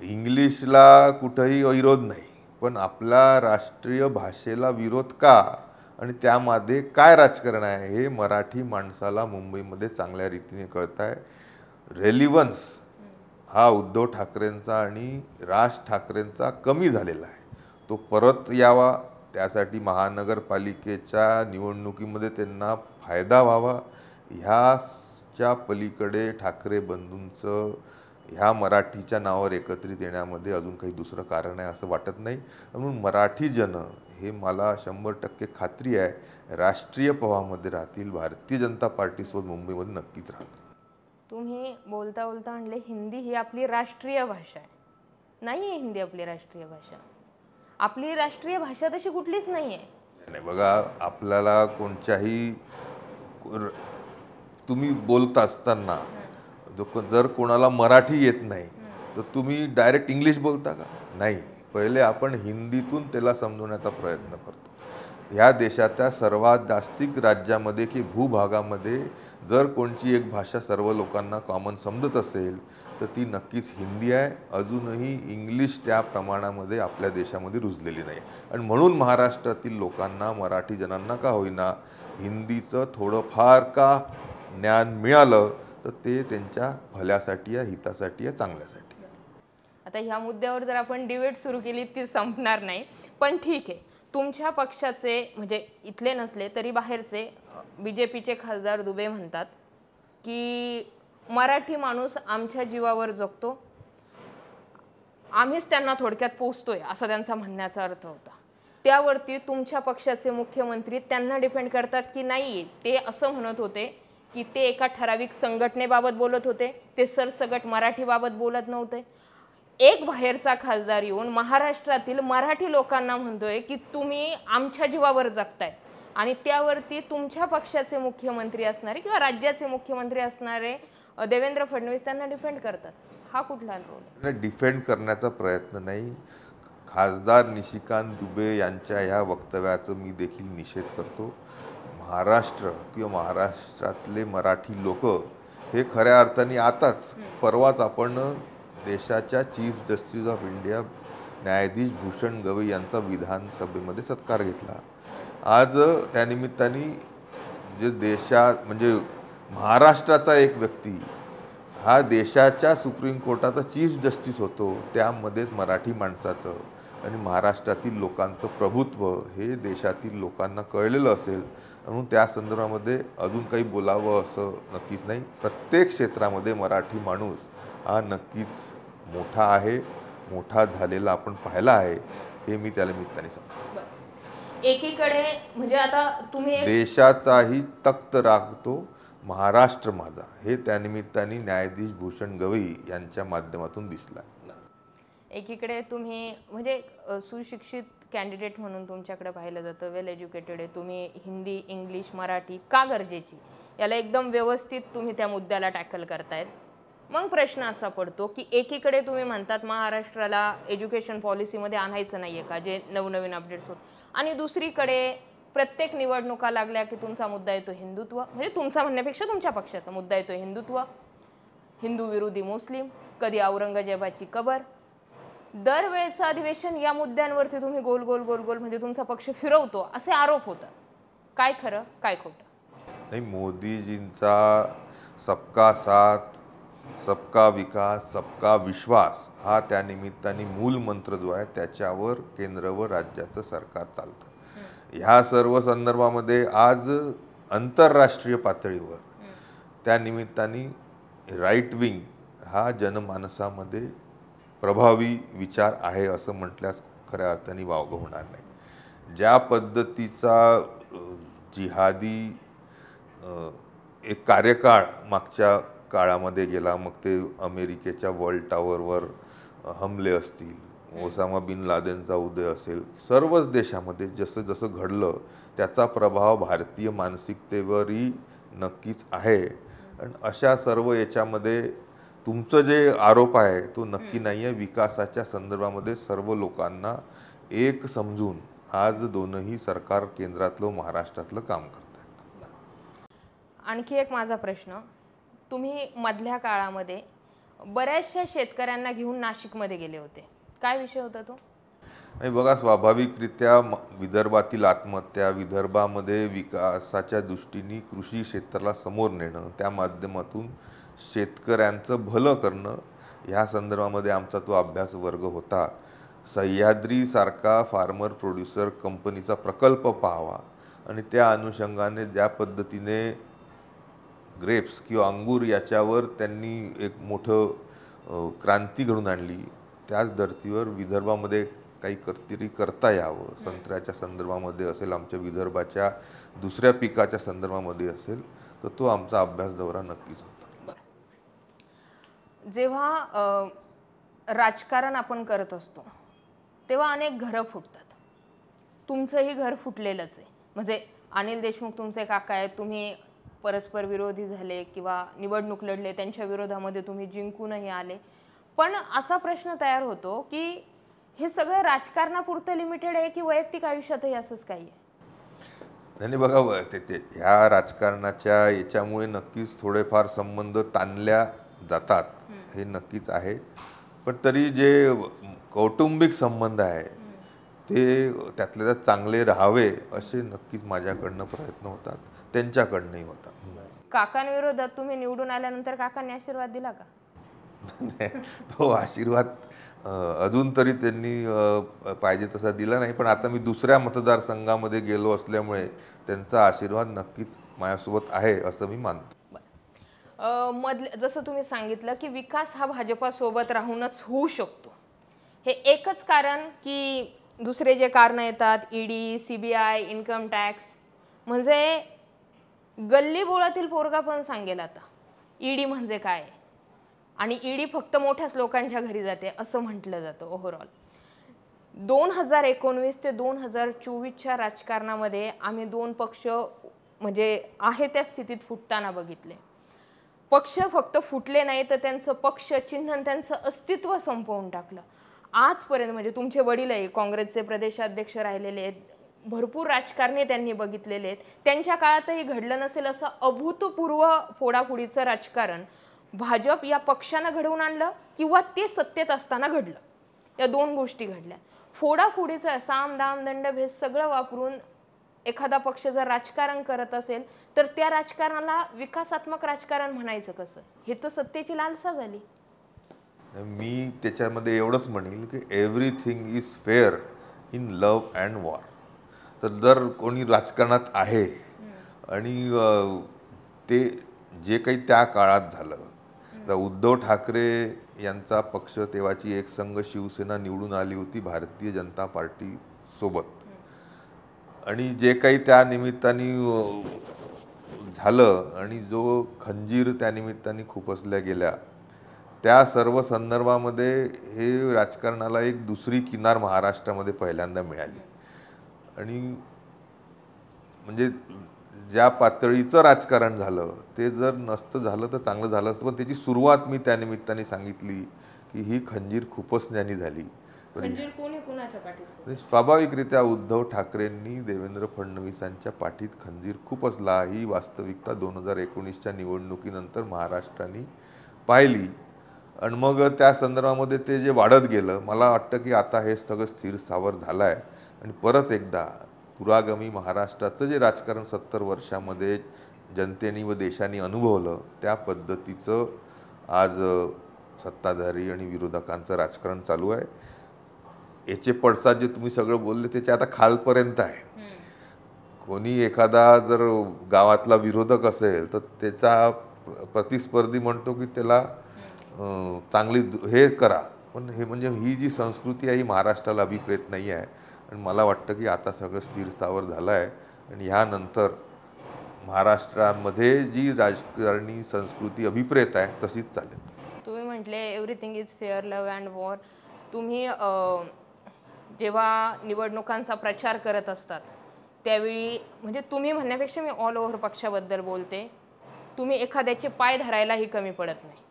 इंग्लिशला कुठंही विरोध नाही, पण आपल्या राष्ट्रीय भाषेला विरोध का आणि त्यामध्ये काय राजकारण आहे हे मराठी माणसाला मुंबईमध्ये चांगल्या रीतीने कळत आहे. रेलिव्हन्स हा उद्धव ठाकरेंचा आणि राज ठाकरेंचा कमी झालेला आहे, तो परत यावा. त्यासाठी महानगरपालिकेच्या निवडणुकीमध्ये त्यांना फायदा व्हावा. ह्याच्या पलीकडे ठाकरे बंधूंचं ह्या मराठीच्या नावावर एकत्रित येण्यामध्ये अजून काही दुसरं कारण आहे असं वाटत नाही. म्हणून मराठी जन हे मला 100% खात्री आहे राष्ट्रीय प्रवाहामध्ये राहतील, भारतीय जनता पार्टीसोबत मुंबईमध्ये नक्कीच राहतील. तुम्ही बोलता बोलता म्हणले हिंदी ही आपली राष्ट्रीय भाषा आहे. नाही आहे हिंदी आपली राष्ट्रीय भाषा. आपली राष्ट्रीय भाषा तशी कुठलीच नाही आहे. नाही बघा, आपल्याला कोणत्याही तुम्ही बोलत असताना जर कोणाला मराठी येत नाही तर तुम्ही डायरेक्ट इंग्लिश बोलता का? नाही, पहिले आपण हिंदीतून त्याला समजवण्याचा प्रयत्न करतो. ह्या देशाच्या सर्वात जास्तिक राज्यामध्ये की भूभागामध्ये जर कोणची एक भाषा सर्व लोकांना कॉमन समजत असेल तर ती नक्कीच हिंदी आहे. अजूनही इंग्लिश त्या प्रमाणामध्ये आपल्या देशामध्ये रुजलेली नाही. आणि म्हणून महाराष्ट्रातील लोकांना, मराठी जनांना का होईना, हिंदीचं थोडंफार का ज्ञान मिळालं तर ते त्यांच्या भल्यासाठी आहे, हितासाठी आहे, चांगल्यासाठी. आता ह्या मुद्द्यावर जर आपण डिबेट सुरू केली ती संपणार नाही. पण ठीक आहे, तुमच्या पक्षाचे म्हणजे इथले नसले तरी बाहेरचे BJPचे खासदार दुबे म्हणतात की मराठी माणूस आमच्या जीवावर जगतो, आम्हीच त्यांना थोडक्यात पोचतोय, असा त्यांचा म्हणण्याचा अर्थ होता. त्यावरती तुमच्या पक्षाचे मुख्यमंत्री त्यांना डिफेंड करतात की नाही, ते असं म्हणत होते की ते एका ठराविक संघटनेबाबत बोलत होते, ते सरसकट मराठीबाबत बोलत नव्हते. एक बाहेरचा खासदार येऊन महाराष्ट्रातील मराठी लोकांना म्हणतोय की तुम्ही आमच्या जीवावर जगताय, आणि त्यावरती तुमच्या पक्षाचे मुख्यमंत्री असणारे किंवा राज्याचे मुख्यमंत्री असणारे देवेंद्र फडणवीस त्यांना डिफेंड करतात. हा कुठला रोल? डिफेंड करण्याचा प्रयत्न नाही. खासदार निशिकांत दुबे यांच्या ह्या वक्तव्याचं मी देखील निषेध करतो. महाराष्ट्र किंवा महाराष्ट्रातले मराठी लोक हे खऱ्या अर्थाने आताच परवाच आपण देशाच्या चीफ जस्टिस ऑफ इंडिया न्यायाधीश भूषण गवई यांचा विधानसभेमध्ये सत्कार घेतला. आज त्यानिमित्ताने जे म्हणजे महाराष्ट्राचा एक व्यक्ती हा देशाच्या सुप्रीम कोर्टाचा चीफ जस्टिस होतो, त्यामध्येच मराठी माणसाचं आणि महाराष्ट्रातील लोकांचं प्रभुत्व हे देशातील लोकांना कळलेलं असेल. म्हणून त्या संदर्भामध्ये अजून काही बोलावं असं नक्कीच नाही. प्रत्येक क्षेत्रामध्ये मराठी माणूस हा नक्कीच मोठा आहे, मोठा झालेला आपण पाहिला आहे, हे मी त्या निमित्ताने सांगतो. एकीकडे म्हणजे आता तुम्ही देशाचाही तख्त राखतो महाराष्ट्र माझा, हे त्यानिमित्ताने न्यायाधीश भूषण गवई यांच्या माध्यमातून दिसला. एकीकडे तुम्ही म्हणजे सुशिक्षित कॅन्डिडेट म्हणून तुमच्याकडे पाहिलं जातं, वेल एज्युकेटेड आहे तुम्ही. हिंदी, इंग्लिश, मराठी का गरजेची याला एकदम व्यवस्थित तुम्ही त्या मुद्द्याला टॅकल करतायत. मग प्रश्न असा पडतो की एकीकडे तुम्ही म्हणतात महाराष्ट्राला एज्युकेशन पॉलिसीमध्ये आणायचं नाही आहे का, जे नवनवीन अपडेट्स होत, आणि दुसरीकडे प्रत्येक निवडणुका लागल्या की तुमचा मुद्दा येतो हिंदुत्व, म्हणजे तुमचा म्हणण्यापेक्षा तुमच्या पक्षाचा मुद्दा येतो हिंदुत्व, हिंदू विरोधी मुस्लिम, कधी औरंगजेबाची कबर. दरवेळेचं अधिवेशन या मुद्द्यांवरती तुम्ही गोल गोल गोल गोल म्हणजे तुमचा पक्ष फिरवतो असे आरोप होतात. काय खरं काय खोटं? नाही, मोदीजींचा सबका साथ, सबका विकास, सबका विश्वास हा त्यानिमित्ताने मूल मंत्र जो आहे त्याच्यावर केंद्र व राज्याचं सरकार चालतं. ह्या सर्व संदर्भामध्ये आज आंतरराष्ट्रीय पातळीवर त्या निमित्ताने राईट विंग हा जनमानसामध्ये प्रभावी विचार आहे असं म्हटल्यास खऱ्या अर्थाने वावगं होणार नाही. ज्या पद्धतीचा जिहादी एक कार्यकाळ मागच्या काळामध्ये गेला, मग ते अमेरिकेच्या वर्ल्ड टॉवरवर हमले असतील, ओसामा बिन लादेनचा उदय असेल, सर्वच देशामध्ये जसं जसं घडलं त्याचा प्रभाव भारतीय मानसिकतेवरही नक्कीच आहे. आणि अशा सर्व याच्यामध्ये तुमचं जे आरोप आहे तो नक्की नाही आहे. विकासाच्या संदर्भामध्ये सर्व लोकांना एक समजून आज दोनही सरकार केंद्रातलं महाराष्ट्रातलं काम करत आहेत. आणखी एक माझा प्रश्न, तुम्ही मधल्या काळामध्ये बऱ्याचशा शेतकऱ्यांना घेऊन नाशिकमध्ये गेले होते, काय विषय होता तो? आणि बघा, स्वाभाविकरित्या विदर्भातील आत्महत्या, विदर्भामध्ये विकासाच्या दृष्टीने कृषी क्षेत्राला समोर नेणं, त्या माध्यमातून शेतकऱ्यांचं भलं करणं, ह्या संदर्भामध्ये आमचा तो अभ्यास वर्ग होता. सह्याद्रीसारखा फार्मर प्रोड्युसर कंपनीचा प्रकल्प पाहावा आणि त्या अनुषंगाने ज्या पद्धतीने ग्रेप्स किंवा अंगूर याच्यावर त्यांनी एक मोठं क्रांती घडून आणली, त्याच धर्तीवर विदर्भामध्ये तरी करता यावं, संत्र्याच्या संदर्भामध्ये असेल, आमच्या विदर्भाच्या दुसऱ्या पिकाच्या संदर्भामध्ये असेल, तर तो आमचा अभ्यास दौरा नक्कीच होता. जेव्हा राजकारण आपण करत असतो तेव्हा अनेक घरं फुटतात. तुमचंही घर फुटलेलंच आहे. म्हणजे अनिल देशमुख तुमचे काका आहेत, तुम्ही परस्पर विरोधी झाले किंवा निवडणूक लढले, त्यांच्या विरोधामध्ये तुम्ही जिंकूनही आले. पण असा प्रश्न तयार होतो की हे सगळं राजकारणापुरतं लिमिटेड आहे की वैयक्तिक आयुष्यातही असंच काही आहे? नाही बघा, ह्या राजकारणाच्या याच्यामुळे नक्कीच थोडेफार संबंध ताणल्या जातात, हे नक्कीच आहे. पण तरी जे कौटुंबिक संबंध आहे ते त्यातले त्यात चांगले राहावे असे नक्कीच माझ्याकडनं प्रयत्न होतात, त्यांच्याकडनंही होतात. काकांविरोधात तुम्ही निवडून आल्यानंतर काकांनी आशीर्वाद दिला का? तो आशीर्वाद अजून तरी त्यांनी पाहिजे तसा दिला नाही. पण आता मी दुसऱ्या मतदारसंघामध्ये गेलो असल्यामुळे त्यांचा आशीर्वाद नक्कीच माझ्यासोबत आहे असं मी मानतो. जसं तुम्ही सांगितलं की विकास हा भाजपासोबत राहूनच होऊ शकतो, हे एकच कारण की दुसरे जे कारण येतात, ईडी, सीबीआय, इन्कम टॅक्स, म्हणजे गल्ली बोळातील पोरगा पण सांगेल आता ईडी म्हणजे काय, आणि ईडी फक्त मोठ्याच लोकांच्या घरी जाते असं म्हटलं जातं. ओव्हरऑल 2019 ते 2024च्या राजकारणामध्ये आम्ही दोन पक्ष म्हणजे आहे त्या स्थितीत फुटताना बघितले. पक्ष फक्त फुटले नाही तर त्यांचं पक्ष चिन्ह त्यांचं अस्तित्व संपवून टाकलं. आजपर्यंत म्हणजे तुमचे वडीलही काँग्रेसचे प्रदेशाध्यक्ष राहिलेले आहेत, भरपूर राजकारणी त्यांनी बघितलेले आहेत, त्यांच्या काळातही घडलं नसेल असं अभूतपूर्व फोडाफोडीचं राजकारण भाजप या पक्षानं घडवून आणलं किंवा ते सत्तेत असताना घडलं. या दोन गोष्टी घडल्या. फोडाफोडीचं साम दाम दंड भेद सगळं वापरून एखादा पक्ष जर राजकारण करत असेल तर त्या राजकारणाला विकासात्मक राजकारण म्हणायचं कसं? हे तर सत्तेची लालसा झाली. मी त्याच्यामध्ये एवढंच म्हणेल की everything is fair in love and war. तर जर कोणी राजकारणात आहे आणि ते जे काही त्या काळात झालं, तर उद्धव ठाकरे यांचा पक्ष तेव्हाची एक संघ शिवसेना निवडून आली होती भारतीय जनता पार्टी सोबत, आणि जे काही त्या निमित्ताने झालं आणि जो खंजीर त्या निमित्ताने खुपसल्या गेल्या, त्या सर्व संदर्भामध्ये हे राजकारणाला एक दुसरी किनार महाराष्ट्रामध्ये पहिल्यांदा मिळाली. आणि म्हणजे ज्या पातळीचं राजकारण झालं ते जर नसतं झालं तर चांगलं झालं असतं. पण त्याची सुरुवात मी त्या निमित्ताने सांगितली की ही खंजीर खुपसण्याने झाली. स्वाभाविकरित्या उद्धव ठाकरेंनी देवेंद्र फडणवीसांच्या पाठीत खंजीर खुपसला. ही वास्तविकता 2019च्या निवडणुकीनंतर महाराष्ट्राने पाहिली. आणि मग त्या संदर्भामध्ये ते जे वाढत गेलं, मला वाटतं की आता हे सगळं स्थिर स्थावर झालं आहे. आणि परत एकदा पुरागामी महाराष्ट्राचं जे राजकारण 70 वर्षामध्ये जनतेने व देशाने अनुभवलं त्या पद्धतीचं आज सत्ताधारी आणि विरोधकांचं राजकारण चालू आहे. याचे पडसाद जे तुम्ही सगळं बोलले त्याचे आता खालपर्यंत आहे. कोणी एखादा जर गावातला विरोधक असेल तर त्याचा प्रतिस्पर्धी म्हणतो की त्याला चांगली हे करा. पण हे म्हणजे ही जी संस्कृती आहे ही महाराष्ट्राला अभिप्रेत नाही आहे. आणि मला वाटतं की आता सगळं स्थिर स्थावर झालं आहे आणि ह्यानंतर महाराष्ट्रामध्ये जी राजकारणी संस्कृती अभिप्रेत आहे तशीच चालेल. तुम्ही म्हटले everything is fair love and war. तुम्ही जेव्हा निवडणुकांचा प्रचार करत असतात त्यावेळी, म्हणजे तुम्ही म्हणण्यापेक्षा मी ऑल ओव्हर पक्षाबद्दल बोलते, तुम्ही एखाद्याचे पाय धरायलाही कमी पडत नाही.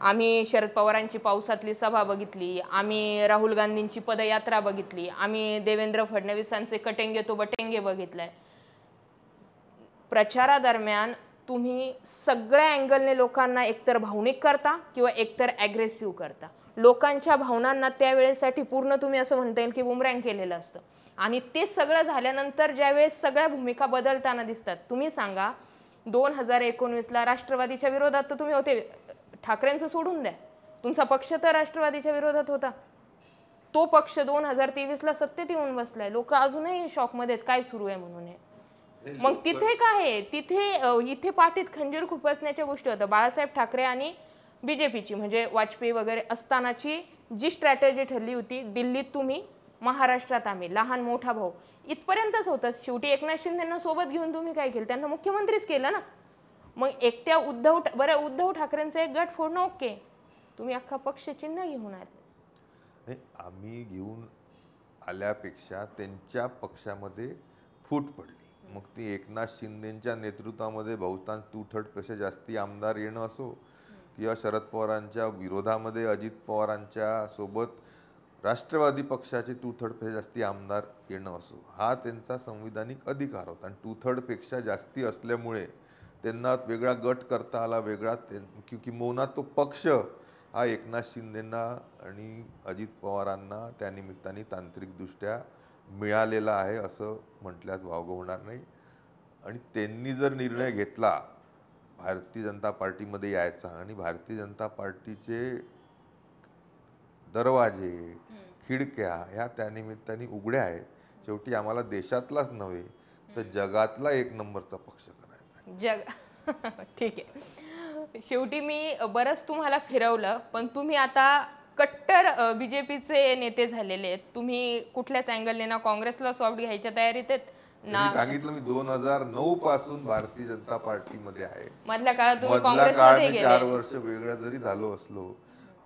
आम्ही शरद पवारांची पावसातली सभा बघितली, आम्ही राहुल गांधींची पदयात्रा बघितली, आम्ही देवेंद्र फडणवीसांचे कटेंगे तो बटेंगे बघितलंय. प्रचारादरम्यान तुम्ही सगळ्या अँगलने लोकांना एकतर भावनिक करता किंवा एकतर ॲग्रेसिव्ह करता. लोकांच्या भावनांना त्यावेळेसाठी पूर्ण तुम्ही असं म्हणता येईल की बुमरँग केलेलं असतं. आणि ते सगळं झाल्यानंतर ज्यावेळेस सगळ्या भूमिका बदलताना दिसतात, तुम्ही सांगा 2019ला राष्ट्रवादीच्या विरोधात तर तुम्ही होते, ठाकरेंचं सोडून द्या, तुमचा पक्ष तर राष्ट्रवादीच्या विरोधात होता. तो पक्ष 2023ला सत्तेत येऊन बसलाय. लोक अजूनही शॉकमध्ये आहेत काय सुरू आहे म्हणून. मग तिथे काय आहे, इथे पाठीत खंजीर खुपसण्याच्या गोष्टी होत्या. बाळासाहेब ठाकरे आणि बीजेपीची म्हणजे वाजपेयी वगैरे असतानाची जी स्ट्रॅटेजी ठरली होती, दिल्लीत तुम्ही महाराष्ट्रात आम्ही, लहान मोठा भाऊ, इथपर्यंतच होतं. शेवटी एकनाथ शिंदेंना सोबत घेऊन तुम्ही काय केलं? त्यांना मुख्यमंत्रीच केलं ना. मग एकट्या उद्धव ठाकरेंचा एक गट फोडणं ओके, तुम्ही अख्खा पक्ष चिन्ह घेऊन आले. नाही, आम्ही घेऊन आल्यापेक्षा त्यांच्या पक्षामध्ये फूट पडली. मग ती एकनाथ शिंदेच्या नेतृत्वामध्ये बहुतांश तुथटपेक्षा जास्ती आमदार येणं असो, किंवा शरद पवारांच्या विरोधामध्ये अजित पवारांच्या सोबत राष्ट्रवादी पक्षाचे तुथडपेक्षा जास्ती आमदार येणं असो, हा त्यांचा संविधानिक अधिकार होता. आणि तुथडपेक्षा जास्ती असल्यामुळे त्यांना वेगळा गट करता आला, वेगळा किंबहुना तो पक्ष हा एकनाथ शिंदेंना आणि अजित पवारांना त्यानिमित्ताने तांत्रिकदृष्ट्या मिळालेला आहे असं म्हटल्यास वावगं होणार नाही. आणि त्यांनी जर निर्णय घेतला भारतीय जनता पार्टीमध्ये यायचा, आणि भारतीय जनता पार्टीचे दरवाजे खिडक्या ह्या त्यानिमित्ताने उघड्या आहे. शेवटी आम्हाला देशातलाच नव्हे तर जगातला एक नंबरचा पक्ष करायचा जग ठीक आहे. शेवटी मी बरंच तुम्हाला फिरवलं, पण तुम्ही आता कट्टर बीजेपीचे नेते झालेले आहेत. तुम्ही कुठल्याच अँगलने ना काँग्रेसला सॉफ्ट घ्यायच्या तयारीत आहेत ना. मी सांगितलं, मी 2009 पासून भारतीय जनता पार्टीमध्ये आहे. मधल्या काळात तुम्ही मधला काँग्रेसमध्ये काळ गेले. 4 वर्ष वेगळं जरी झालो असलो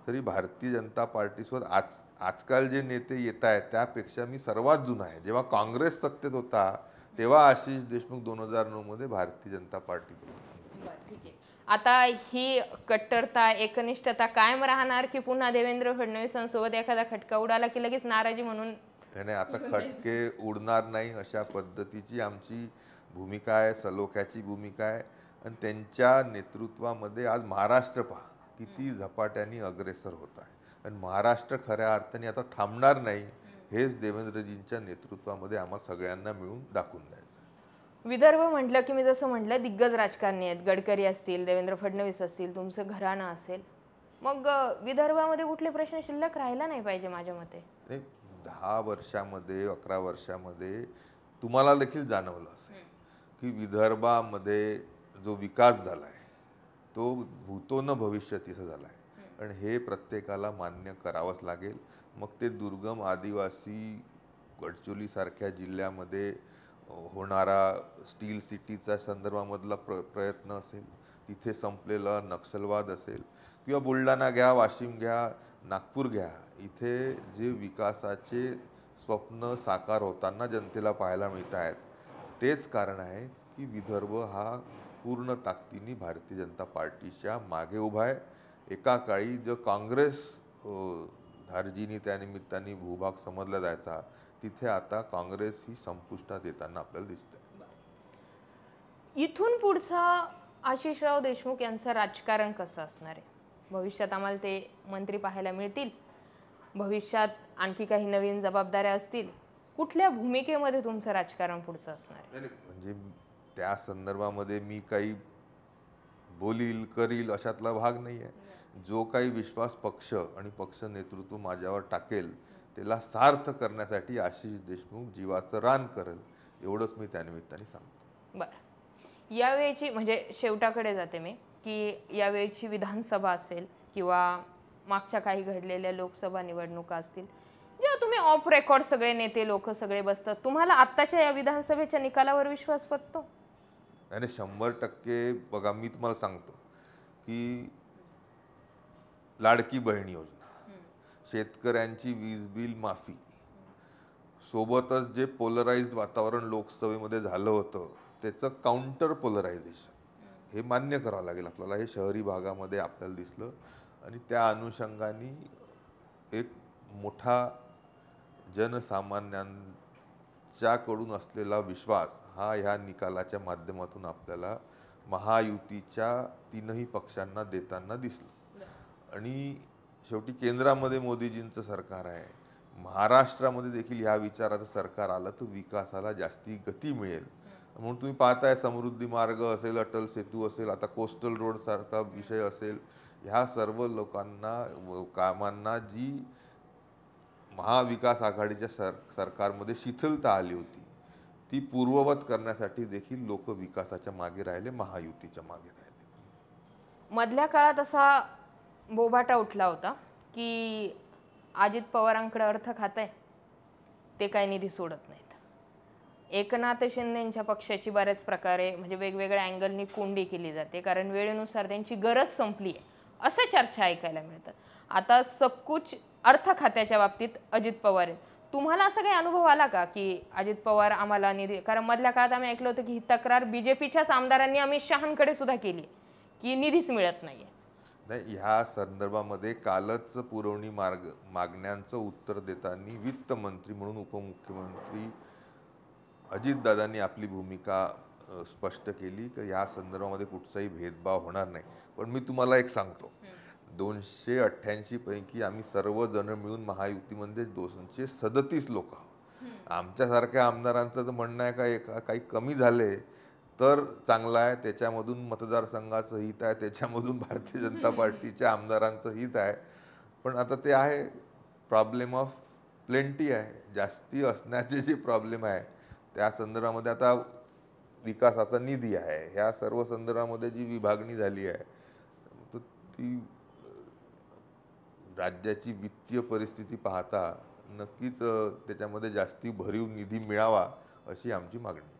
तरी भारतीय जनता पार्टीसोबत आजकाल जे नेते येत आहेत त्यापेक्षा मी सर्वात जुना आहे. जेव्हा काँग्रेस सत्तेत होता तेव्हा आशिष देशमुख 2009 मध्ये भारतीय जनता पार्टीत होता. ठीक आहे. आता ही कट्टरता, एकनिष्ठता कायम राहणार की पुन्हा देवेंद्र फडणवीसांसोबत एखादा खटका उडाला की लगेच नाराजी म्हणून? नाही, आता खटके उडणार नाही अशा पद्धतीची आमची भूमिका आहे, सलोख्याची भूमिका आहे. आणि त्यांच्या नेतृत्वामध्ये आज महाराष्ट्र पहा किती झपाट्याने अग्रेसर होत आहे. आणि महाराष्ट्र खऱ्या अर्थाने आता थांबणार नाही, हेच देवेंद्रजींच्या नेतृत्वामध्ये आम्हा सगळ्यांना मिळून दाखवून द्यायचं. विदर्भ म्हटलं की मी जसं म्हटलं दिग्गज राजकारणी आहेत. गडकरी असतील, देवेंद्र फडणवीस असतील, तुमचं घराणं असेल. मग विदर्भामध्ये कुठले प्रश्न शिल्लक राहिला नाही पाहिजे माझ्या मते. 10 वर्षामध्ये 11 वर्षामध्ये तुम्हाला देखील जाणवलं असेल की विदर्भामध्ये जो विकास झाला आहे तो भूतो न भविष्यती असं झाला आहे. आणि हे प्रत्येकाला मान्य करावंच लागेल. मग ते दुर्गम आदिवासी गडचिरोलीसारख्या जिल्ह्यामध्ये होणारा स्टील सिटीचा संदर्भामधला प्रयत्न असेल, तिथे संपलेला नक्षलवाद असेल, किंवा बुलढाणा घ्या, वाशिम घ्या, नागपूर घ्या, इथे जे विकासाचे स्वप्न साकार होताना जनतेला पाहायला मिळत आहेत, तेच कारण आहे की विदर्भ हा पूर्ण ताकदीने भारतीय जनता पार्टीच्या मागे उभा आहे. एका काळी जो काँग्रेस धार्जिनी त्यानिमित्ताने भूभाग समजला जायचा, तिथे आता काँग्रेस ही संपुष्टात येताना आपल्याला दिसते. इथून पुढचं आशिषराव देशमुख यांचं राजकारण कसं असणार आहे? भविष्यात आम्हाला ते मंत्री पाहायला मिळतील, भविष्यात आणखी काही नवीन जबाबदाऱ्या असतील. कुठल्या भूमिकेमध्ये तुमचं राजकारण पुढचं असणार आहे? म्हणजे त्या संदर्भामध्ये मी काही बोलील करील अशातला भाग नाही आहे. जो काही विश्वास पक्ष आणि पक्ष नेतृत्व माझ्यावर टाकेल त्याला सार्थ करण्यासाठी आशिष देशमुख जीवाचं रान करेल, एवढंच मी त्यानिमित्ताने सांगतो. बरं, यावेळची म्हणजे शेवटाकडे जाते मी, की यावेळची विधानसभा असेल किंवा मागच्या काही घडलेल्या लोकसभा निवडणुका असतील, जेव्हा तुम्ही ऑफ रेकॉर्ड सगळे नेते लोक सगळे बसतात, तुम्हाला आत्ताच्या या विधानसभेच्या निकालावर विश्वास पटतो? आणि 100% बघा, मी तुम्हाला सांगतो की लाडकी बहीण योजना, शेतकऱ्यांची वीज बिल माफी, सोबतच जे पोलराइज्ड वातावरण लोकसभेमध्ये झालं होतं त्याचं काउंटर पोलरायझेशन, हे मान्य करावं लागेल आपल्याला. हे शहरी भागामध्ये आपल्याला दिसलं आणि त्या अनुषंगाने एक मोठा जनसामान्यांच्याकडून असलेला विश्वास हा ह्या निकालाच्या माध्यमातून आपल्याला महायुतीच्या 3ही पक्षांना देताना दिसलं. आणि शेवटी केंद्रामध्ये मोदीजींचं सरकार आहे, महाराष्ट्रामध्ये देखील ह्या विचाराचं सरकार आलं तर विकासाला जास्ती गती मिळेल. म्हणून तुम्ही पाहताय समृद्धी मार्ग असेल, अटल सेतू असेल, आता कोस्टल रोड सारखा विषय असेल, ह्या सर्व लोकांना कामांना जी महाविकास आघाडीच्या सरकारमध्ये शिथिलता आली होती ती पूर्ववत करण्यासाठी देखील लोक विकासाच्या मागे राहिले, महायुतीच्या मागे राहिले. मधल्या काळात असा बोभाटा उठला होता की अजित पवारांकडे अर्थ खातं आहे ते काय निधी सोडत नाहीत. एकनाथ शिंदेंच्या पक्षाची बऱ्याच प्रकारे म्हणजे वेगवेगळ्या अँगलनी कोंडी केली जाते, कारण वेळेनुसार त्यांची गरज संपली आहे असं चर्चा ऐकायला मिळतात. आता सबकुच अर्थ खात्याच्या बाबतीत अजित पवार आहेत. तुम्हाला असा काही अनुभव आला का की अजित पवार आम्हाला निधी, कारण मधल्या काळात आम्ही ऐकलं होतं की ही तक्रार बीजेपीच्याच आमदारांनी अमित शहांकडे सुद्धा केली की निधीच मिळत नाहीये. नाही, ह्या संदर्भामध्ये कालच पुरवणी मागण्यांचं उत्तर देताना वित्त मंत्री म्हणून उपमुख्यमंत्री अजितदादांनी आपली भूमिका स्पष्ट केली की या संदर्भामध्ये कुठचाही भेदभाव होणार नाही. पण मी तुम्हाला एक सांगतो, 288 पैकी आम्ही सर्वजण मिळून महायुतीमध्ये 237 लोक आहोत. आमच्यासारख्या आमदारांचं जर म्हणणं आहे का काही कमी झाले तर चांगलं आहे, त्याच्यामधून मतदारसंघाचं हित आहे, त्याच्यामधून भारतीय जनता पार्टीच्या आमदारांचं हित आहे. पण आता ते आहे प्रॉब्लेम ऑफ प्लेंटी आहे, जास्ती असण्याचे जे प्रॉब्लेम आहे त्या संदर्भामध्ये आता विकासाचा निधी आहे, ह्या सर्व संदर्भामध्ये जी विभागणी झाली आहे तर ती राज्याची वित्तीय परिस्थिती पाहता नक्कीच त्याच्यामध्ये जास्ती भरीव निधी मिळावा अशी आमची मागणी आहे.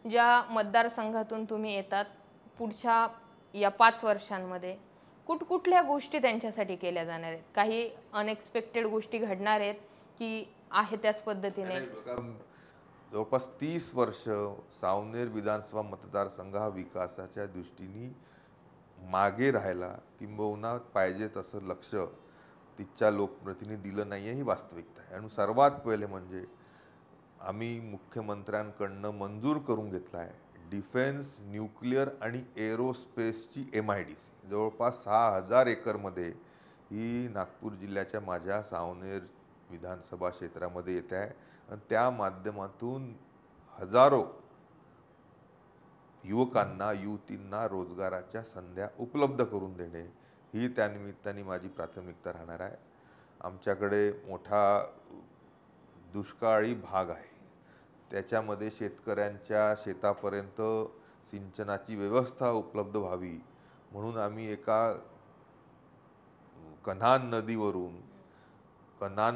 ज्या मतदारसंघातून तुम्ही येतात, पुढच्या या 5 वर्षांमध्ये कुठकुठल्या गोष्टी त्यांच्यासाठी केल्या जाणार आहेत? काही अनएक्सपेक्टेड गोष्टी घडणार आहेत की आहे त्याच पद्धतीने? जवळपास 30 वर्ष सावनेर विधानसभा मतदारसंघ हा विकासाच्या दृष्टीने मागे राहिला, किंबहुना पाहिजे तसं लक्ष तिच्या लोकप्रतिनिधी दिलं नाही आहे, ही वास्तविकता आहे. आणि सर्वात पहिले म्हणजे आम्ही मुख्यमंत्र्यांकडनं मंजूर करून घेतला आहे डिफेन्स, न्यूक्लिअर आणि एरोस्पेसची MIDC जवळपास 6000 एकरमध्ये ही नागपूर जिल्ह्याच्या माझ्या सावनेर विधानसभा क्षेत्रामध्ये येते आहे. आणि त्या माध्यमातून हजारो युवकांना, युवतींना रोजगाराच्या संध्या उपलब्ध करून देणे ही त्यानिमित्ताने माझी प्राथमिकता राहणार आहे. आमच्याकडे मोठा दुष्काळी भाग आहे, त्याच्यामध्ये शेतकऱ्यांच्या शेतापर्यंत सिंचनाची व्यवस्था उपलब्ध व्हावी म्हणून आम्ही एका कन्हान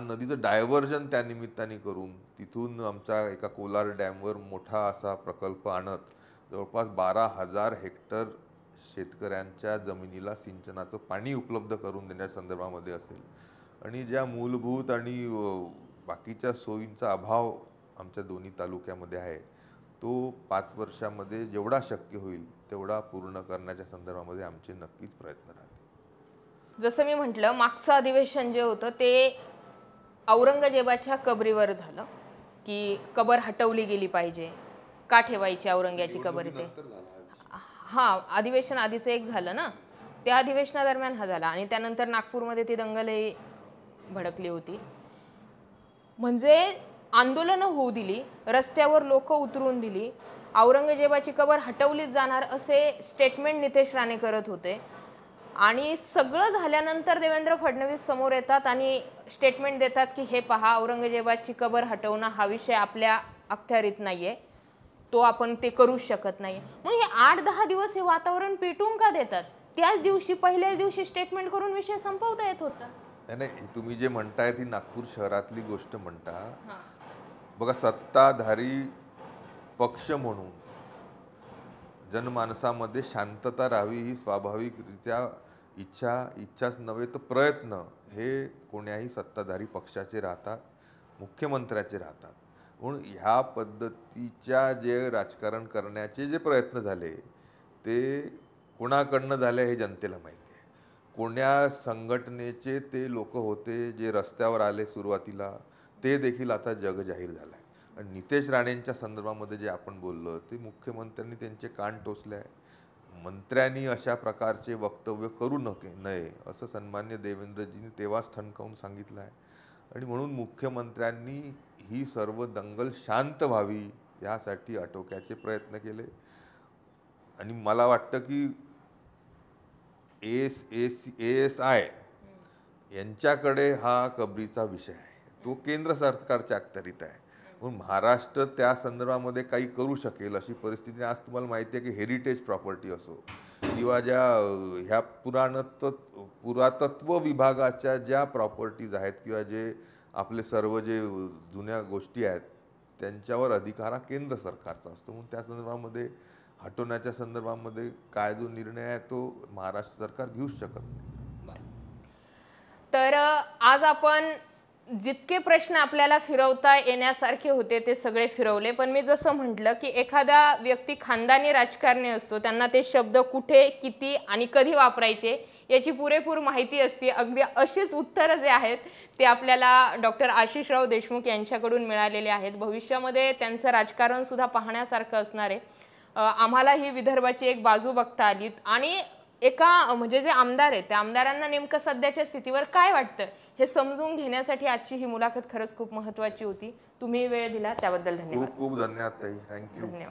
नदीचं डायव्हर्जन त्यानिमित्ताने करून तिथून आमच्या एका कोलार डॅमवर मोठा असा प्रकल्प आणत जवळपास 12,000 हेक्टर शेतकऱ्यांच्या जमिनीला सिंचनाचं पाणी उपलब्ध करून देण्याच्या संदर्भामध्ये असेल. आणि ज्या मूलभूत आणि बाकीच्या सोयींचा अभाव आमच्या दोन्ही तालुक्यामध्ये आहे तो 5 वर्षामध्ये जेवढा शक्य होईल तेवढा पूर्ण करण्याच्या संदर्भामध्ये आमचे नक्कीच प्रयत्न राहतील. जसं मी म्हटलं, मागचं अधिवेशन जे होतं ते औरंगजेबाच्या कबरीवर झालं की कबर हटवली गेली पाहिजे, का ठेवायची औरंग्याची कबर इथे? हां, अधिवेशन आधीचं एक झालं ना, त्या अधिवेशनादरम्यान हा झाला आणि त्यानंतर नागपूरमध्ये ती दंगलही भडकली होती. म्हणजे आंदोलनं होऊ दिली, रस्त्यावर लोक उतरून दिली, औरंगजेबाची कबर हटवलीच जाणार असे स्टेटमेंट नितेश राणे करत होते. आणि सगळं झाल्यानंतर देवेंद्र फडणवीस समोर येतात आणि स्टेटमेंट देतात की हे पहा, औरंगजेबाची कबर हटवणं हा विषय आपल्या अखत्यारीत नाहीये, तो आपण ते करूच शकत नाही. मग हे 8-10 दिवस हे वातावरण पेटून का देतात? त्याच दिवशी, पहिल्याच दिवशी स्टेटमेंट करून विषय संपवता येत होता. नाही, तुम्ही जे म्हणताय ती नागपूर शहरातली गोष्ट म्हणता. बघा, सत्ताधारी पक्ष म्हणून जनमानसामध्ये शांतता राहावी ही स्वाभाविकरित्या इच्छाच नव्हे तर प्रयत्न हे कोण्याही सत्ताधारी पक्षाचे राहतात, मुख्यमंत्र्याचे राहतात. म्हणून ह्या पद्धतीच्या जे राजकारण करण्याचे जे प्रयत्न झाले ते कोणाकडनं झाले हे जनतेला माहिती आहे. कोण्या संघटनेचे ते लोक होते जे रस्त्यावर आले सुरुवातीला, ते देखील आता जग जाहीर झालं आहे. आणि नितेश राणेंच्या संदर्भामध्ये जे आपण बोललो ते मुख्यमंत्र्यांनी त्यांचे कान टोचले आहे. मंत्र्यांनी अशा प्रकारचे वक्तव्य करू नये असं सन्मान्य देवेंद्रजींनी तेव्हाच ठणकावून सांगितलं आहे. आणि म्हणून मुख्यमंत्र्यांनी ही सर्व दंगल शांत व्हावी यासाठी आटोक्याचे प्रयत्न केले. आणि मला वाटतं की ASI यांच्याकडे हा कबरीचा विषय आहे, तो केंद्र सरकारच्या अखत्यारीत आहे. म्हणून महाराष्ट्र त्या संदर्भामध्ये काही करू शकेल अशी परिस्थिती आज तुम्हाला माहिती आहे की हेरिटेज प्रॉपर्टी असो किंवा ज्या ह्या पुरातत्व विभागाच्या ज्या प्रॉपर्टीज आहेत किंवा जे आपले सर्व जे जुन्या गोष्टी आहेत त्यांच्यावर अधिकार हा केंद्र सरकारचा असतो. म्हणून त्या संदर्भामध्ये हटवण्याच्या संदर्भामध्ये काय जो निर्णय आहे तो महाराष्ट्र सरकार घेऊच शकत नाही. तर आज आपण जितके प्रश्न आपल्याला फिरवता येण्यासारखे होते ते सगळे फिरवले. पण मी जसं म्हटलं की एखादा व्यक्ती खानदानी राजकारणी असतो, त्यांना ते शब्द कुठे, किती आणि कधी वापरायचे याची पुरेपूर माहिती असते. अगदी अशीच उत्तरं जे आहेत ते आपल्याला डॉक्टर आशिषराव देशमुख यांच्याकडून मिळालेले आहेत. भविष्यामध्ये त्यांचं राजकारण सुद्धा पाहण्यासारखं असणार आहे. आम्हाला ही विदर्भाची एक बाजू बघता आली आणि एका म्हणजे जे आमदार आहेत त्या आमदारांना नेमकं सध्याच्या स्थितीवर काय वाटतं हे समजून घेण्यासाठी आजची ही मुलाखत खरंच खूप महत्त्वाची होती. तुम्ही वेळ दिला त्याबद्दल धन्यवाद. खूप खूप धन्यवाद ताई. थँक्यू. धन्यवाद.